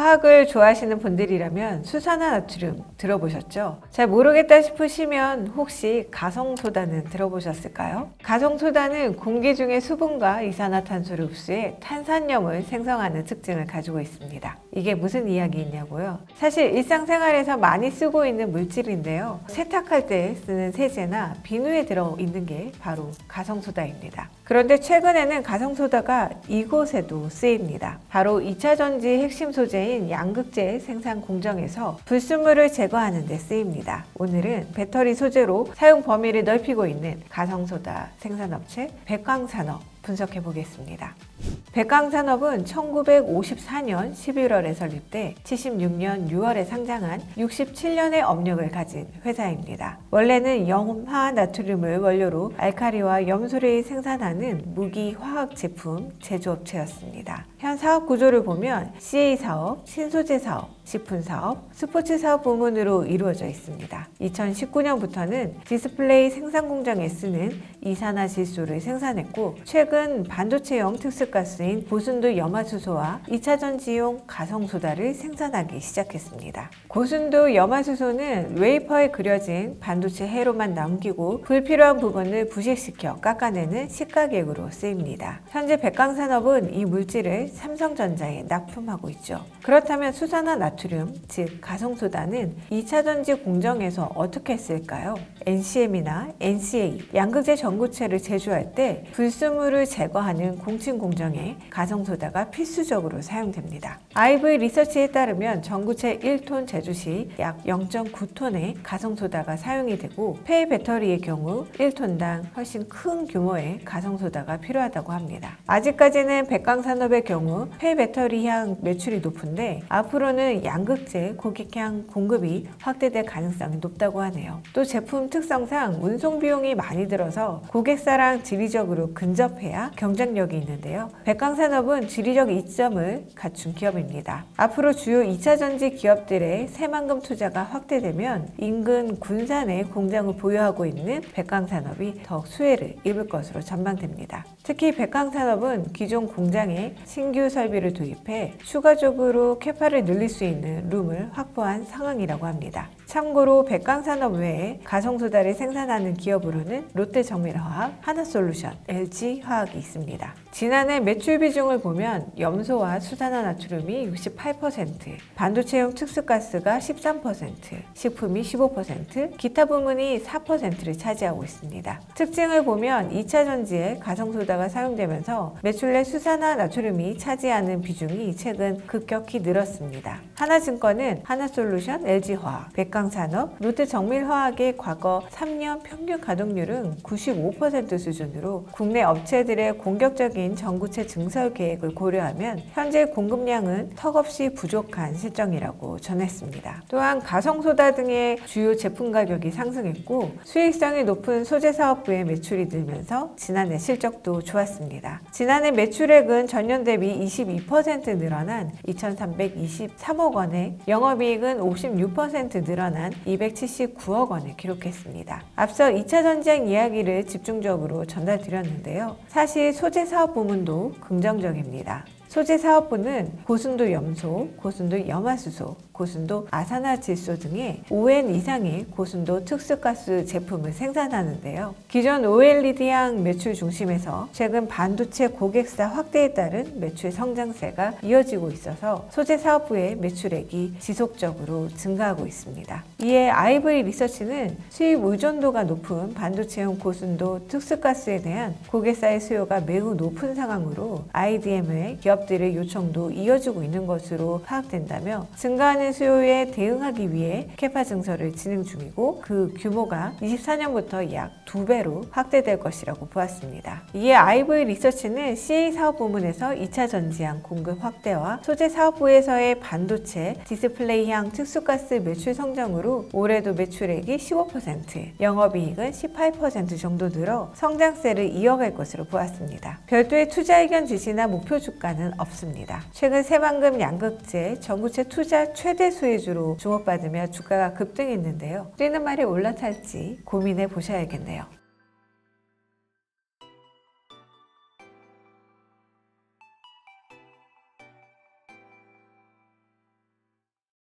화학을 좋아하시는 분들이라면 수산화나트륨 들어보셨죠? 잘 모르겠다 싶으시면 혹시 가성소다는 들어보셨을까요? 가성소다는 공기 중의 수분과 이산화탄소를 흡수해 탄산염을 생성하는 특징을 가지고 있습니다. 이게 무슨 이야기이냐고요? 사실 일상생활에서 많이 쓰고 있는 물질인데요. 세탁할 때 쓰는 세제나 비누에 들어있는 게 바로 가성소다입니다. 그런데 최근에는 가성소다가 이곳에도 쓰입니다. 바로 2차 전지 핵심 소재인 양극재 생산 공정에서 불순물을 제거하는 데 쓰입니다. 오늘은 배터리 소재로 사용 범위를 넓히고 있는 가성소다 생산업체 백광산업 분석해 보겠습니다. 백광산업은 1954년 11월에 설립돼 76년 6월에 상장한 67년의 업력을 가진 회사입니다. 원래는 염화나트륨을 원료로 알칼리와 염소를 생산하는 무기화학 제품 제조업체였습니다. 현 사업 구조를 보면 CA 사업, 신소재 사업, 식품 사업, 스포츠 사업 부문으로 이루어져 있습니다. 2019년부터는 디스플레이 생산 공정에 쓰는 이산화질소를 생산했고 최근 반도체용 특수가스인 고순도 염화수소와 2차 전지용 가성소다를 생산하기 시작했습니다. 고순도 염화수소는 웨이퍼에 그려진 반도체 회로만 남기고 불필요한 부분을 부식시켜 깎아내는 시가객으로 쓰입니다. 현재 백광산업은 이 물질을 삼성전자에 납품하고 있죠. 그렇다면 수산화나트륨, 즉 가성소다는 2차 전지 공정에서 어떻게 쓸까요? NCM이나 NCA, 양극재 전구체를 제조할 때 불순물을 제거하는 공칭 공정에 가성소다가 필수적으로 사용됩니다. IV 리서치에 따르면 전구체 1톤 제조 시 약 0.9톤의 가성소다가 사용이 되고 폐 배터리의 경우 1톤당 훨씬 큰 규모의 가성소다가 필요하다고 합니다. 아직까지는 백광산업의 경우 폐 배터리향 매출이 높은데 앞으로는 양극재 고객향 공급이 확대될 가능성이 높다고 하네요. 또 제품 특성상 운송 비용이 많이 들어서 고객사랑 지리적으로 근접해야 경쟁력이 있는데요. 백광산업은 지리적 이점을 갖춘 기업입니다. 앞으로 주요 2차 전지 기업들의 새만금 투자가 확대되면 인근 군산에 공장을 보유하고 있는 백광산업이 더욱 수혜를 입을 것으로 전망됩니다. 특히 백광산업은 기존 공장에 신규 설비를 도입해 추가적으로 캐파를 늘릴 수 있는 룸을 확보한 상황이라고 합니다. 참고로 백광산업 외에 가성소다를 생산하는 기업으로는 롯데정밀화학, 하나솔루션, LG화학이 있습니다. 지난해 매출 비중을 보면 염소와 수산화나트륨이 68%, 반도체용 특수가스가 13%, 식품이 15%, 기타 부문이 4%를 차지하고 있습니다. 특징을 보면 2차 전지에 가성소다가 사용되면서 매출 내 수산화나트륨이 차지하는 비중이 최근 급격히 늘었습니다. 하나증권은 하나솔루션, LG화학, 백광산업, 롯데정밀화학의 과거 3년 평균 가동률은 95% 수준으로 국내 업체들의 공격적인 전구체 증설 계획을 고려하면 현재 공급량은 턱없이 부족한 실정이라고 전했습니다. 또한 가성소다 등의 주요 제품 가격이 상승했고 수익성이 높은 소재 사업부의 매출이 늘면서 지난해 실적도 좋았습니다. 지난해 매출액은 전년 대비 22% 늘어난 2,323억 원에 영업이익은 56% 늘어난 279억 원을 기록했습니다. 앞서 2차 전쟁 이야기를 집중적으로 전달드렸는데요. 사실 소재 사업 부문도 긍정적입니다. 소재 사업부는 고순도 염소, 고순도 염화수소, 고순도 아산화질소 등의 5N 이상의 고순도 특수가스 제품을 생산하는데요. 기존 OLED향 매출 중심에서 최근 반도체 고객사 확대에 따른 매출 성장세가 이어지고 있어서 소재 사업부의 매출액이 지속적으로 증가하고 있습니다. 이에 IV 리서치는 수입 의존도가 높은 반도체용 고순도 특수가스에 대한 고객사의 수요가 매우 높은 상황으로 IDM의 기업들의 요청도 이어지고 있는 것으로 파악된다며 증가하는 수요에 대응하기 위해 캐파 증설을 진행 중이고 그 규모가 24년부터 약 2배로 확대될 것이라고 보았습니다. 이에 IV 리서치는 CA 사업 부문에서 2차 전지향 공급 확대와 소재 사업부에서의 반도체, 디스플레이향 특수가스 매출 성장으로 올해도 매출액이 15%, 영업이익은 18% 정도 늘어 성장세를 이어갈 것으로 보았습니다. 별도의 투자 의견 지시나 목표 주가는 없습니다. 최근 새만금 양극재, 전구체 투자 최대 수혜주로 주목받으며 주가가 급등했는데요. 뛰는 말이 올라탈지 고민해 보셔야겠네요.